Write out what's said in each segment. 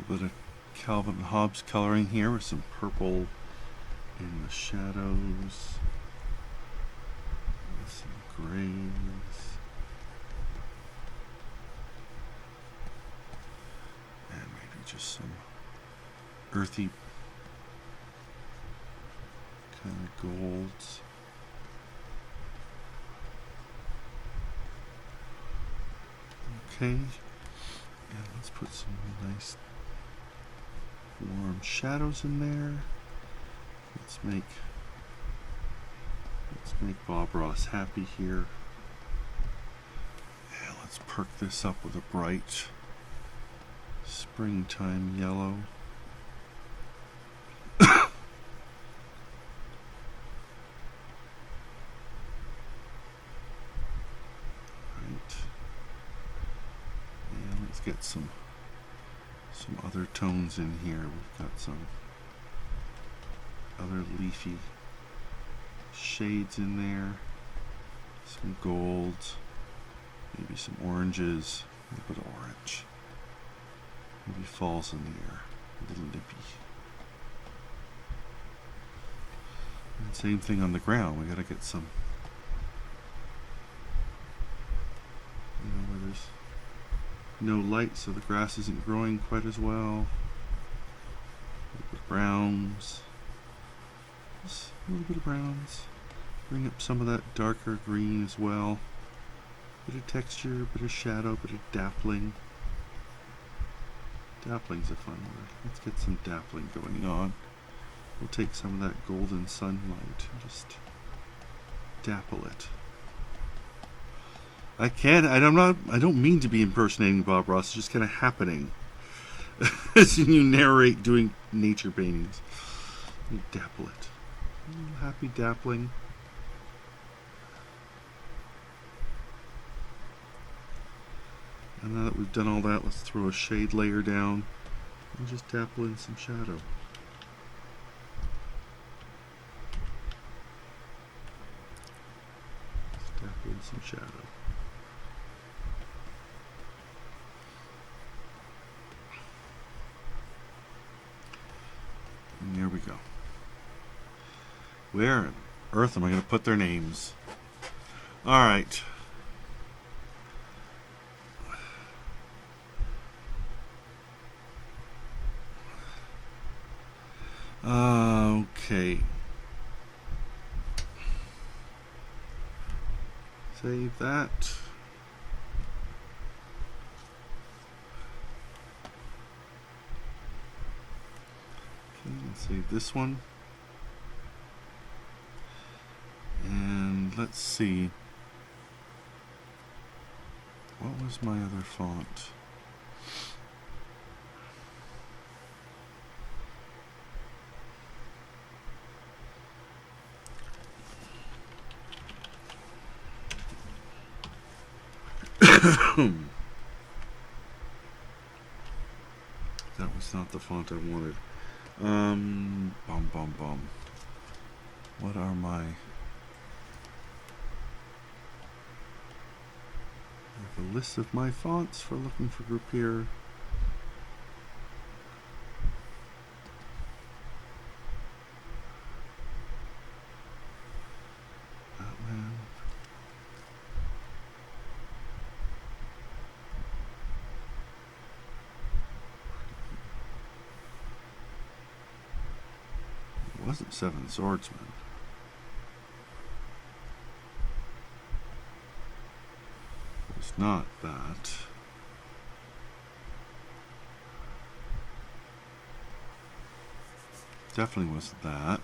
little bit of Calvin and Hobbes coloring here with some purple in the shadows, with some grays, and maybe just some earthy kind of golds. Okay, and let's put some nice warm shadows in there. Let's make Bob Ross happy here. And let's perk this up with a bright springtime yellow. Get some other tones in here. We've got some other leafy shades in there, some golds, maybe some oranges, a little bit of orange, maybe falls in the air, a little nippy. And same thing on the ground. We got to get some, where there's no light, so the grass isn't growing quite as well. A little bit of browns. Just a little bit of browns. Bring up some of that darker green as well. Bit of texture, bit of shadow, bit of dappling. Dappling's a fun word. Let's get some dappling going on. We'll take some of that golden sunlight and just dapple it. I don't mean to be impersonating Bob Ross. It's just kind of happening as you narrate doing nature paintings. You dapple it. Happy dappling. And now that we've done all that, let's throw a shade layer down and just dapple in some shadow. Just dapple in some shadow. And there we go. Where on earth am I going to put their names? Alright. Okay. Save that. Save this one. And let's see. What was my other font? That was not the font I wanted. What are my... I have a list of my fonts for looking for group here. Outland. It wasn't Seven Swordsman. It's not that. Definitely wasn't that.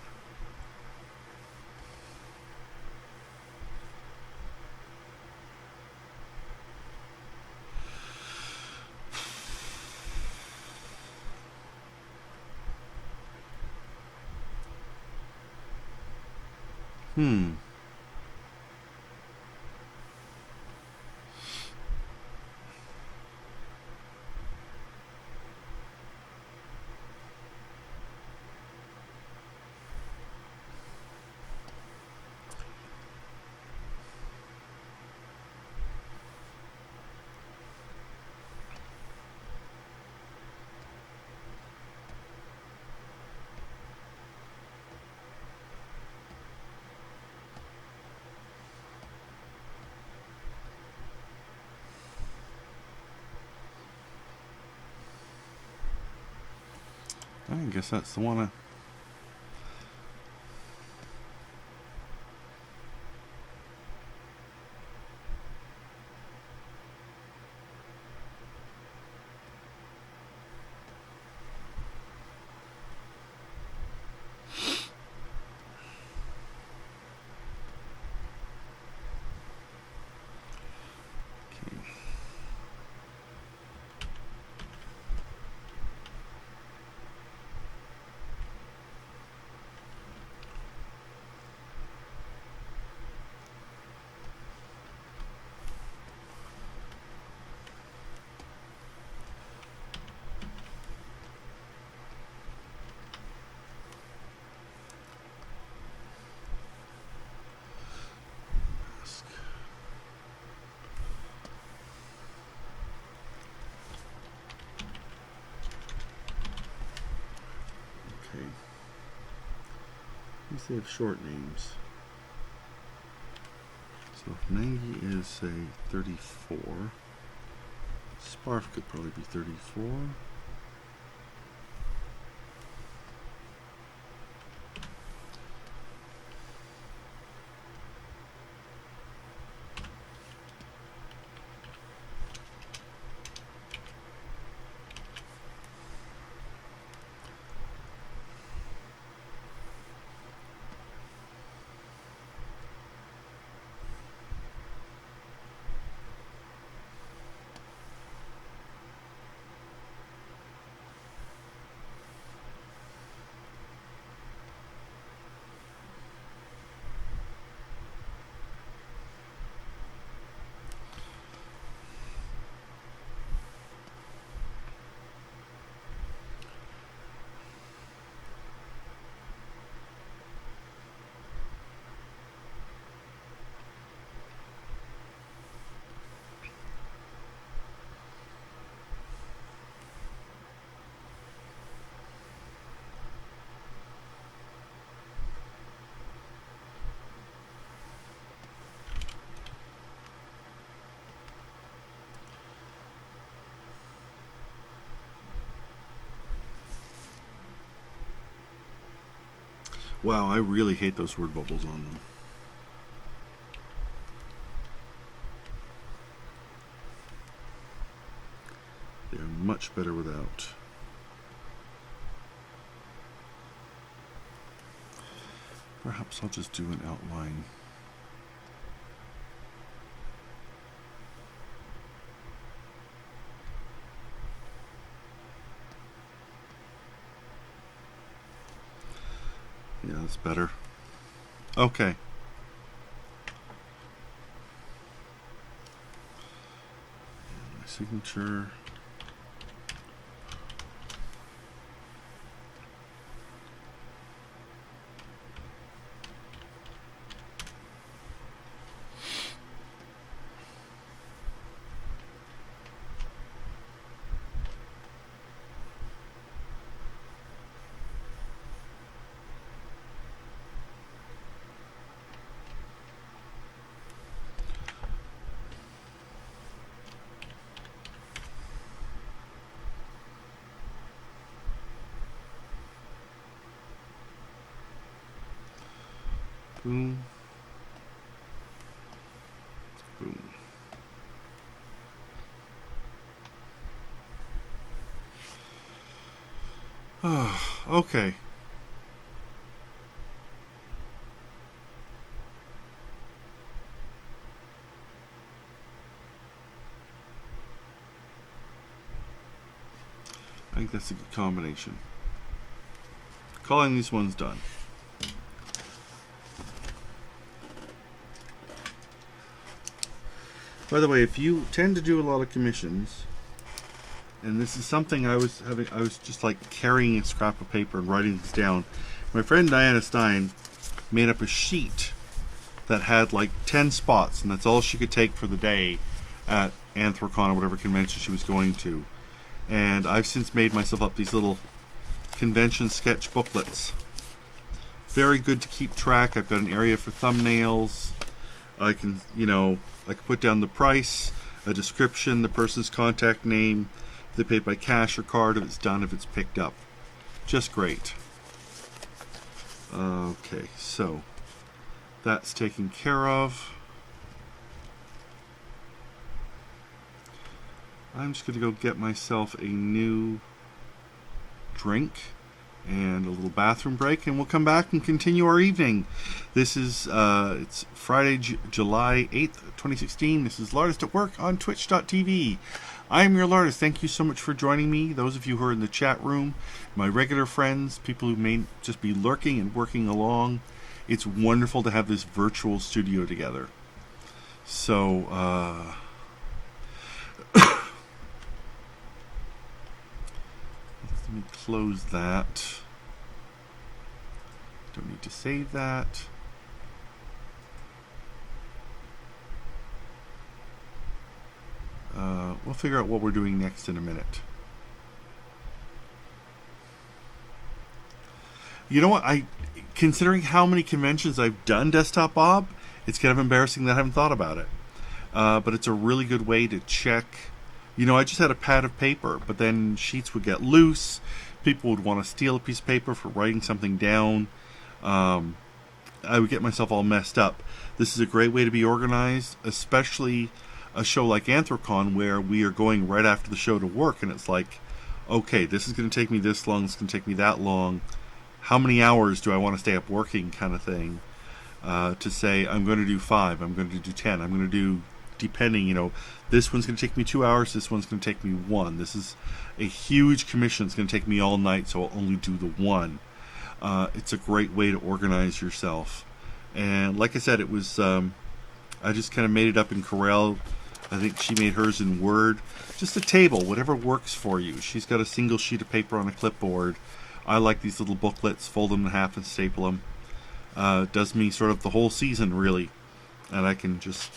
I guess that's the one. Okay. At least they have short names. So if 90 is, say, 34, Sparf could probably be 34. Wow, I really hate those word bubbles on them. They're much better without. Perhaps I'll just do an outline. Yeah, that's better. Okay. And my signature. Boom. Boom. Okay. I think that's a good combination. Calling these ones done. By the way, if you tend to do a lot of commissions, and this is something I was just like carrying a scrap of paper and writing these down. My friend Diana Stein made up a sheet that had like 10 spots, and that's all she could take for the day at Anthrocon or whatever convention she was going to. And I've since made myself up these little convention sketch booklets. Very good to keep track. I've got an area for thumbnails. I can put down the price, a description, the person's contact name, if they paid by cash or card, if it's done, if it's picked up. Just great. Okay, so that's taken care of. I'm just going to go get myself a new drink and a little bathroom break, and we'll come back and continue our evening. This is it's Friday, July 8th, 2016. This is Lartist at Work on Twitch.tv. I am your Lartist. Thank you so much for joining me. Those of you who are in the chat room, my regular friends, people who may just be lurking and working along, it's wonderful to have this virtual studio together. So, let me close that. Don't need to save that. We'll figure out what we're doing next in a minute. You know what? Considering how many conventions I've done Desktop Bob, it's kind of embarrassing that I haven't thought about it. But it's a really good way to check. You know, I just had a pad of paper, but then sheets would get loose. People would want to steal a piece of paper for writing something down. I would get myself all messed up. This is a great way to be organized, especially a show like Anthrocon, where we are going right after the show to work, and it's like, okay, this is going to take me this long, this is going to take me that long. How many hours do I want to stay up working, kind of thing, to say, I'm going to do 5, I'm going to do 10, I'm going to do, depending, you know, this one's going to take me 2 hours, this one's going to take me 1. This is a huge commission, it's going to take me all night, so I'll only do the 1. It's a great way to organize yourself. And like I said, it was, I just kind of made it up in Corel. I think she made hers in Word. Just a table, whatever works for you. She's got a single sheet of paper on a clipboard. I like these little booklets, fold them in half and staple them. Does me sort of the whole season, really. And I can just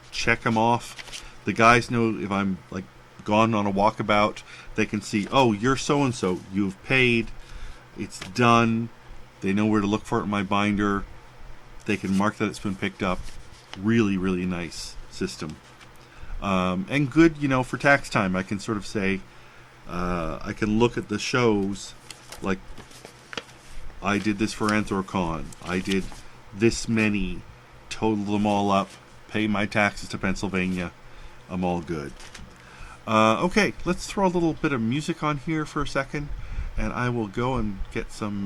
check them off. The guys know if I'm like gone on a walkabout, they can see, oh, you're so-and-so, you've paid, it's done. They know where to look for it in my binder. They can mark that it's been picked up. Really, really nice system. And good, you know, for tax time. I can sort of say, I can look at the shows, like, I did this for Anthrocon. I did this many, total them all up, pay my taxes to Pennsylvania. I'm all good. Okay, let's throw a little bit of music on here for a second, and I will go and get some,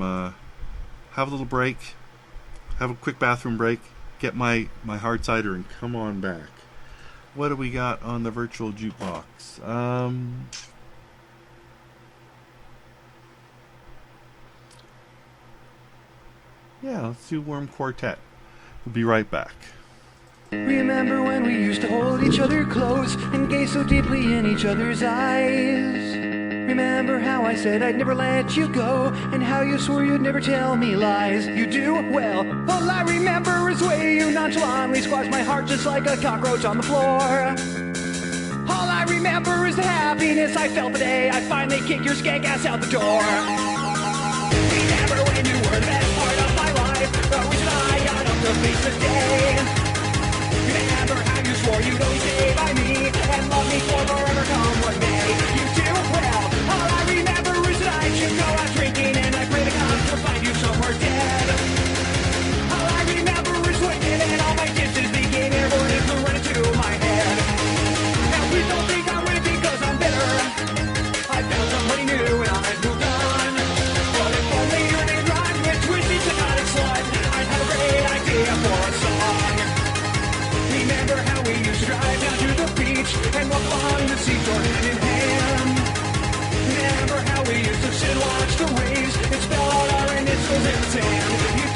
have a little break, have a quick bathroom break, get my hard cider, and come on back. What do we got on the virtual jukebox? Yeah, let's do Worm Quartet. We'll be right back. Remember when we used to hold each other close and gaze so deeply in each other's eyes? Remember how I said I'd never let you go, and how you swore you'd never tell me lies? You do? Well, all I remember is the way you nonchalantly squashed my heart just like a cockroach on the floor. All I remember is the happiness I felt the day I finally kicked your skank ass out the door. Remember when you were the best part of my life, the reason I got up to face the day. Remember how you swore you'd always stay by me and love me for forever come what may. You do? Well, all I remember is that I should go out drinking and I pray to God to find you somewhere dead. All I remember is waking and all my dishes became airborne and flew right into my head. Now please don't think I'm with because I'm bitter. I found somebody new and I've moved on. But if only your name rhymed with twisty psychotic slut, I'd have a great idea for a song. Remember how we used to drive down to the beach and walk along the seashore hand in hand? Remember how we used to sit and watch the waves and spell out our initials in the sand? You